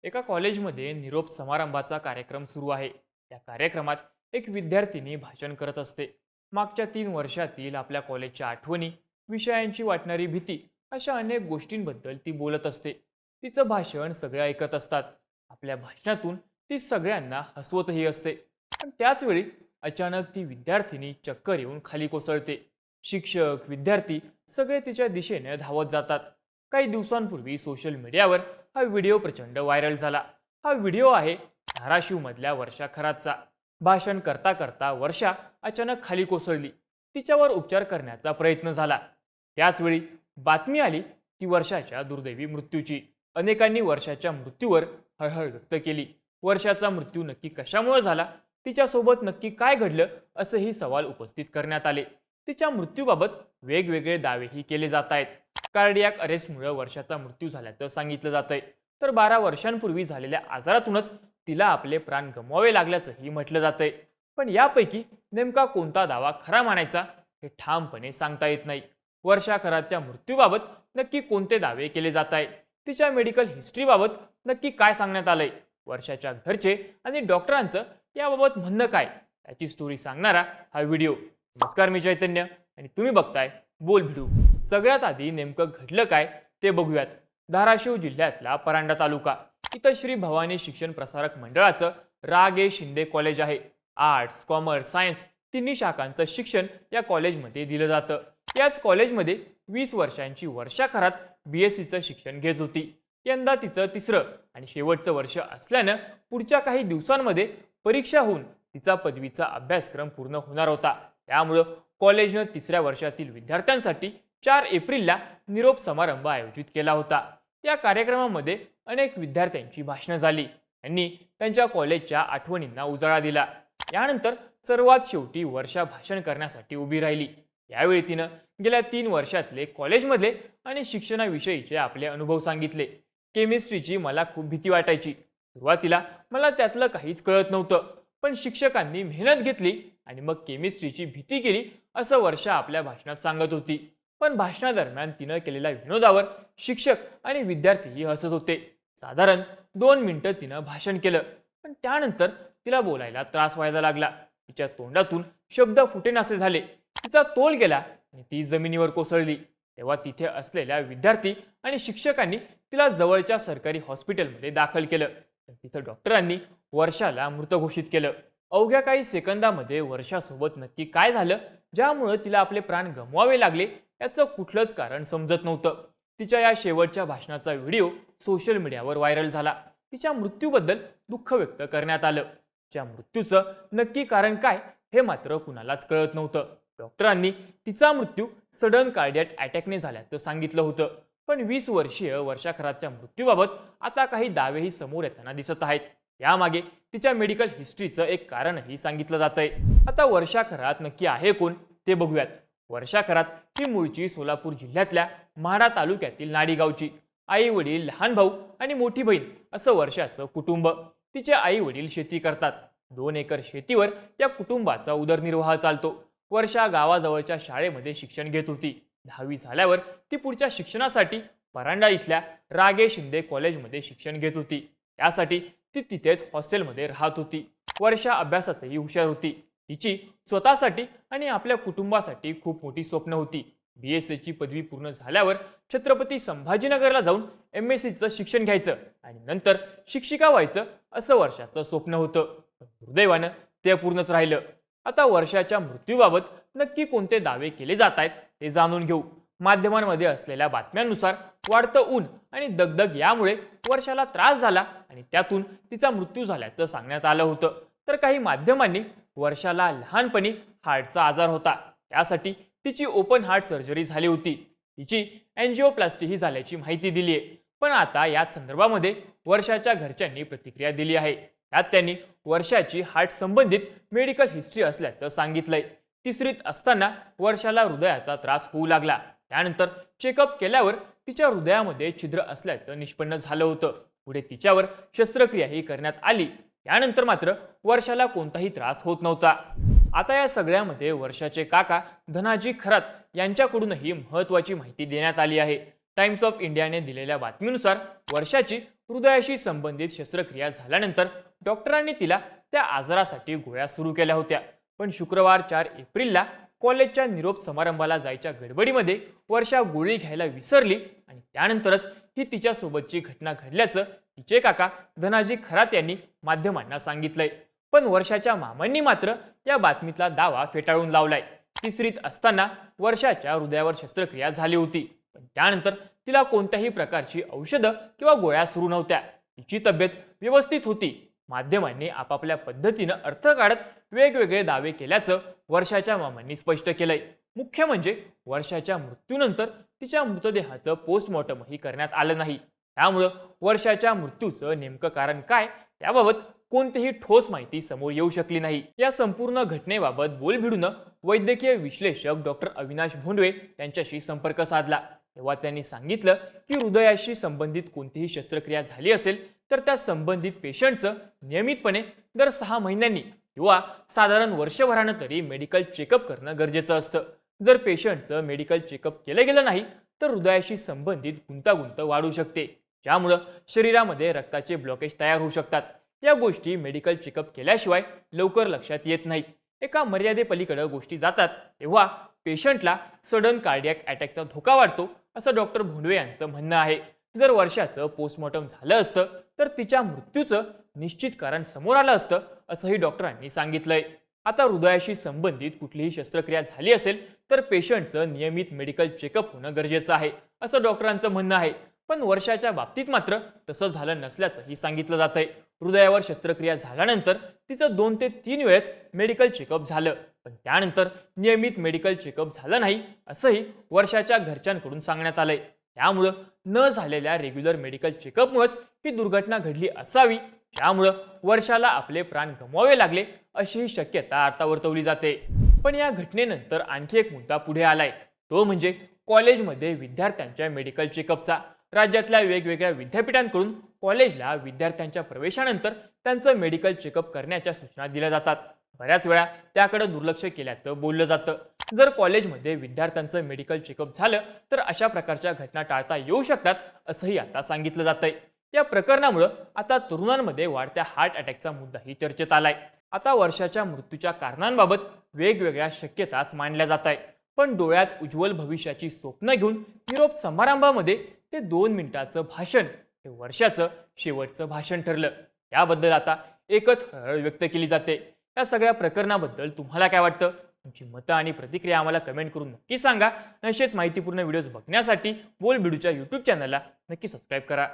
एका कॉलेजमध्ये निरोप समारंभाचा कार्यक्रम सुरू आहे. त्या कार्यक्रमात एक विद्यार्थिनी भाषण करत असते. मागच्या 3 वर्षातील आपल्या कॉलेजच्या आठवणी, विषयांची वाटणारी भीती, अशा अनेक गोष्टींबद्दल ती बोलत असते. तिचं भाषण सगळे ऐकत असतात. आपल्या भाषणातून ती सगळ्यांना हसवतही असते. पण त्याच वेळी अचानक ती विद्यार्थिनी चक्कर येऊन खाली कोसळते. शिक्षक, विद्यार्थी सगळे तिच्या दिशेने धावत जातात. काही दिवसांपूर्वी सोशल मीडियावर हा व्हिडिओ प्रचंड व्हायरल झाला. हा व्हिडिओ आहे धाराशिव मधल्या वर्षा खरातचा. भाषण करता करता वर्षा अचानक खाली कोसळली. तिच्यावर उपचार करण्याचा प्रयत्न झाला. त्याचवेळी बातमी आली ती वर्षाच्या दुर्दैवी मृत्यूची. अनेकांनी वर्षाच्या मृत्यूवर हळहळ व्यक्त केली. वर्षाचा मृत्यू नक्की कशामुळे झाला, तिच्यासोबत नक्की काय घडलं, असेही सवाल उपस्थित करण्यात आले. तिच्या मृत्यूबाबत वेगवेगळे दावेही केले जात आहेत. कार्डियाक अरेस्टमुळे वर्षाचा मृत्यू झाल्याचं सांगितलं जातंय. तर 12 वर्षांपूर्वी झालेल्या आजारातूनच तिला आपले प्राण गमवावे लागल्याचंही म्हटलं जातंय. पण यापैकी नेमका कोणता दावा खरा मानायचा हे ठामपणे सांगता येत नाही. वर्षा खरातच्या मृत्यूबाबत नक्की कोणते दावे केले जात आहेत, तिच्या मेडिकल हिस्ट्रीबाबत नक्की काय सांगण्यात आलंय, वर्षाच्या घरचे आणि डॉक्टरांचं याबाबत म्हणणं काय, याची स्टोरी सांगणारा हा व्हिडिओ. नमस्कार, मी चैतन्य आणि तुम्ही बघताय बोल भिडू. सगळ्यात आधी नेमकं घडलं काय ते बघूयात. धाराशिव जिल्ह्यातला परांडा तालुका, इथं श्री भवानी शिक्षण प्रसारक मंडळाचं रागे शिंदे कॉलेज आहे. आर्ट्स, कॉमर्स, सायन्स तिन्ही शाखांचं शिक्षण या कॉलेजमध्ये दिलं जातं. याच कॉलेजमध्ये 20 वर्षांची वर्षा खरात BScचं शिक्षण घेत होती. यंदा तिचं तिसरं आणि शेवटचं वर्ष असल्यानं पुढच्या काही दिवसांमध्ये परीक्षा होऊन तिचा पदवीचा अभ्यासक्रम पूर्ण होणार होता. त्यामुळं कॉलेजनं तिसऱ्या वर्षातील विद्यार्थ्यांसाठी 4 एप्रिलला निरोप समारंभ आयोजित केला होता. या कार्यक्रमामध्ये अनेक विद्यार्थ्यांची भाषणं झाली. त्यांनी त्यांच्या कॉलेजच्या आठवणींना उजाळा दिला. यानंतर सर्वात शेवटी वर्षा भाषण करण्यासाठी उभी राहिली. यावेळी तिनं गेल्या 3 वर्षातले कॉलेजमधले आणि शिक्षणाविषयीचे आपले अनुभव सांगितले. केमिस्ट्रीची मला खूप भीती वाटायची. सुरुवातीला मला त्यातलं काहीच कळत नव्हतं, पण शिक्षकांनी मेहनत घेतली आणि मग केमिस्ट्रीची भीती गेली, असं वर्षा आपल्या भाषणात सांगत होती. पण भाषणादरम्यान तिनं केलेल्या विनोदावर शिक्षक आणि विद्यार्थीही हसत होते. साधारण 2 मिनिटं तिनं भाषण केलं, पण त्यानंतर तिला बोलायला त्रास व्हायला लागला. तिच्या तोंडातून शब्द फुटेनासे झाले. तिचा तोल गेला आणि ती जमिनीवर कोसळली. तेव्हा तिथे असलेल्या विद्यार्थी आणि शिक्षकांनी तिला जवळच्या सरकारी हॉस्पिटलमध्ये दाखल केलं. तिथं डॉक्टरांनी वर्षाला मृत घोषित केलं. अवघ्या काही सेकंदामध्ये वर्षासोबत नक्की काय झालं, ज्यामुळे तिला आपले प्राण गमवावे लागले, याचं कुठलंच कारण समजत नव्हतं. तिच्या या शेवटच्या भाषणाचा व्हिडिओ सोशल मीडियावर व्हायरल झाला. तिच्या मृत्यूबद्दल दुःख व्यक्त करण्यात आलं. तिच्या मृत्यूचं नक्की कारण काय हे मात्र कुणालाच कळत नव्हतं. डॉक्टरांनी तिचा मृत्यू सडन कार्डियाक अटॅकने झाल्याचं सांगितलं होतं. पण 20 वर्षीय वर्षा खरातच्या मृत्यूबाबत आता काही दावेही समोर येताना दिसत आहेत. यामागे तिच्या मेडिकल हिस्ट्रीचं एक कारणही सांगितलं जातंय. आता वर्षा खरात नक्की आहे कोण ते बघूयात. वर्षा खरात ही मूळची सोलापूर जिल्ह्यातल्या माढा तालुक्यातील नाडी गावची. आई वडील, लहान भाऊ आणि मोठी बहीण असं वर्षाचं कुटुंब. तिचे आई वडील शेती करतात. 2 एकर शेतीवर या कुटुंबाचा उदरनिर्वाह चालतो. वर्षा गावाजवळच्या शाळेमध्ये शिक्षण घेत होती. 10वी झाल्यावर ती पुढच्या शिक्षणासाठी परांडा इथल्या रागे शिंदे कॉलेजमध्ये शिक्षण घेत होती. त्यासाठी ती तिथेच हॉस्टेलमध्ये राहत होती. वर्षा अभ्यासातही हुशार होती. तिची स्वतःसाठी आणि आपल्या कुटुंबासाठी खूप मोठी स्वप्न होती. BScची पदवी पूर्ण झाल्यावर छत्रपती संभाजीनगरला जाऊन MScचं शिक्षण घ्यायचं आणि नंतर शिक्षिका व्हायचं, असं वर्षाचं स्वप्न होतं. दुर्दैवानं ते पूर्णच राहिलं. आता वर्षाच्या मृत्यूबाबत नक्की कोणते दावे केले जात आहेत ते जाणून घेऊ. माध्यमांमध्ये असलेल्या बातम्यांनुसार वाढतं ऊन आणि दगदग यामुळे वर्षाला त्रास झाला आणि त्यातून तिचा मृत्यू झाल्याचं सांगण्यात आलं होतं. तर काही माध्यमांनी वर्षाला लहानपणी हार्टचा आजार होता, त्यासाठी तिची ओपन हार्ट सर्जरी झाली होती. तिची अँजिओप्लास्टीही झाल्याची माहिती दिली आहे. पण आता याच संदर्भामध्ये वर्षाच्या घरच्यांनी प्रतिक्रिया दिली आहे. त्यात त्यांनी वर्षाची हार्ट संबंधित मेडिकल हिस्ट्री असल्याचं सांगितलंय. 3रीत असताना वर्षाला हृदयाचा त्रास होऊ लागला. त्यानंतर चेकअप केल्यावर तिच्या हृदयामध्ये छिद्र असल्याचं निष्पन्न झालं होतं. पुढे तिच्यावर शस्त्रक्रियाही करण्यात आली. त्यानंतर मात्र वर्षाला कोणताही त्रास होत नव्हता. आता या सगळ्यामध्ये वर्षाचे काका धनाजी खरात यांच्याकडूनही महत्त्वाची माहिती देण्यात आली आहे. टाइम्स ऑफ इंडियाने दिलेल्या बातमीनुसार वर्षाची हृदयाशी संबंधित शस्त्रक्रिया झाल्यानंतर डॉक्टरांनी तिला त्या आजारासाठी गोळ्या सुरू केल्या होत्या. पण शुक्रवार 4 एप्रिलला कॉलेजच्या निरोप समारंभाला जायच्या गडबडीमध्ये वर्षा गोळी घ्यायला विसरली आणि त्यानंतरच ही तिच्यासोबतची घटना घडल्याचं तिचे काका धनाजी खरात यांनी माध्यमांना सांगितलंय. पण वर्षाच्या मामांनी मात्र या बातमीतला दावा फेटाळून लावलाय. तिसरीत असताना वर्षाच्या हृदयावर शस्त्रक्रिया झाली होती, पण त्यानंतर तिला कोणत्याही प्रकारची औषधं किंवा गोळ्या सुरू नव्हत्या. तिची तब्येत व्यवस्थित होती. माध्यमांनी आपापल्या पद्धतीनं अर्थ काढत वेगवेगळे दावे केल्याचं वर्षाच्या मामांनी स्पष्ट केलंय. मुख्य म्हणजे वर्षाच्या मृत्यूनंतर तिच्या मृतदेहाचं पोस्टमॉर्टमही करण्यात आलं नाही. त्यामुळं वर्षाच्या मृत्यूचं नेमकं कारण काय याबाबत कोणतीही ठोस माहिती समोर येऊ शकली नाही. या संपूर्ण घटनेबाबत बोलभिडून वैद्यकीय विश्लेषक डॉक्टर अविनाश भोंडवे यांच्याशी संपर्क साधला. तेव्हा त्यांनी सांगितलं की हृदयाशी संबंधित कोणतीही शस्त्रक्रिया झाली असेल तर त्या संबंधित पेशंटचं नियमितपणे दर 6 महिन्यांनी किंवा साधारण वर्षभरानं तरी मेडिकल चेकअप करणं गरजेचं असतं. जर पेशंटचं मेडिकल चेकअप केलं गेलं नाही तर हृदयाशी संबंधित गुंतागुंत वाढू शकते, ज्यामुळं शरीरामध्ये रक्ताचे ब्लॉकेज तयार होऊ शकतात. या गोष्टी मेडिकल चेकअप केल्याशिवाय लवकर लक्षात येत नाहीत. एका मर्यादेपलीकडे गोष्टी जातात तेव्हा पेशंटला सडन कार्डियक अटॅकचा धोका वाढतो, असं डॉक्टर भोंडवे यांचं म्हणणं आहे. जर वर्षाचं पोस्टमॉर्टम झालं असतं तर तिच्या मृत्यूचं निश्चित कारण समोर आलं असतं, असंही डॉक्टरांनी सांगितलंय. आता हृदयाशी संबंधित कुठलीही शस्त्रक्रिया झाली असेल तर पेशंटचं नियमित मेडिकल चेकअप होणं गरजेचं आहे, असं डॉक्टरांचं म्हणणं आहे. पण वर्षाच्या बाबतीत मात्र तसं झालं नसल्याचंही सांगितलं जात आहे. हृदयावर शस्त्रक्रिया झाल्यानंतर तिचं 2 ते 3 वेळेस मेडिकल चेकअप झालं, पण त्यानंतर नियमित मेडिकल चेकअप झालं नाही, असंही वर्षाच्या घरच्यांकडून सांगण्यात आलंय. त्यामुळं न झालेल्या रेग्युलर मेडिकल चेकअपमुळेच ही दुर्घटना घडली असावी, ज्यामुळं वर्षाला आपले प्राण गमवावे लागले अशीही शक्यता आता वर्तवली जाते. पण या घटनेनंतर आणखी एक मुद्दा पुढे आलाय, तो म्हणजे कॉलेजमध्ये विद्यार्थ्यांच्या मेडिकल चेकअपचा. राज्यातल्या वेगवेगळ्या विद्यापीठांकडून कॉलेजला विद्यार्थ्यांच्या प्रवेशानंतर त्यांचं मेडिकल चेकअप करण्याच्या सूचना दिल्या जातात. बऱ्याच वेळा त्याकडे दुर्लक्ष केल्याचं बोललं जातं. जर कॉलेजमध्ये विद्यार्थ्यांचं मेडिकल चेकअप झालं तर अशा प्रकारच्या घटना टाळता येऊ शकतात, असंही आता सांगितलं जातंय. या प्रकरणामुळे आता तरुणांमध्ये वाढत्या हार्ट अटॅकचा मुद्दाही चर्चेत आलाय. आता वर्षाच्या मृत्यूच्या कारणांबाबत वेगवेगळ्या शक्यताच मांडल्या जात आहेत. पण डोळ्यात उज्ज्वल भविष्याची स्वप्न घेऊन निरोप समारंभामध्ये ते 2 मिनिटाचं भाषण हे वर्षाचं शेवटचं भाषण ठरलं. याबद्दल आता एकच हळहळ व्यक्त केली जाते. या सगळ्या प्रकरणाबद्दल तुम्हाला काय वाटतं? तुमची मतं आणि प्रतिक्रिया आम्हाला कमेंट करून नक्की सांगा. असेच माहितीपूर्ण व्हिडिओज बघण्यासाठी बोलबिडूच्या YouTube चॅनलला नक्की सबस्क्राईब करा.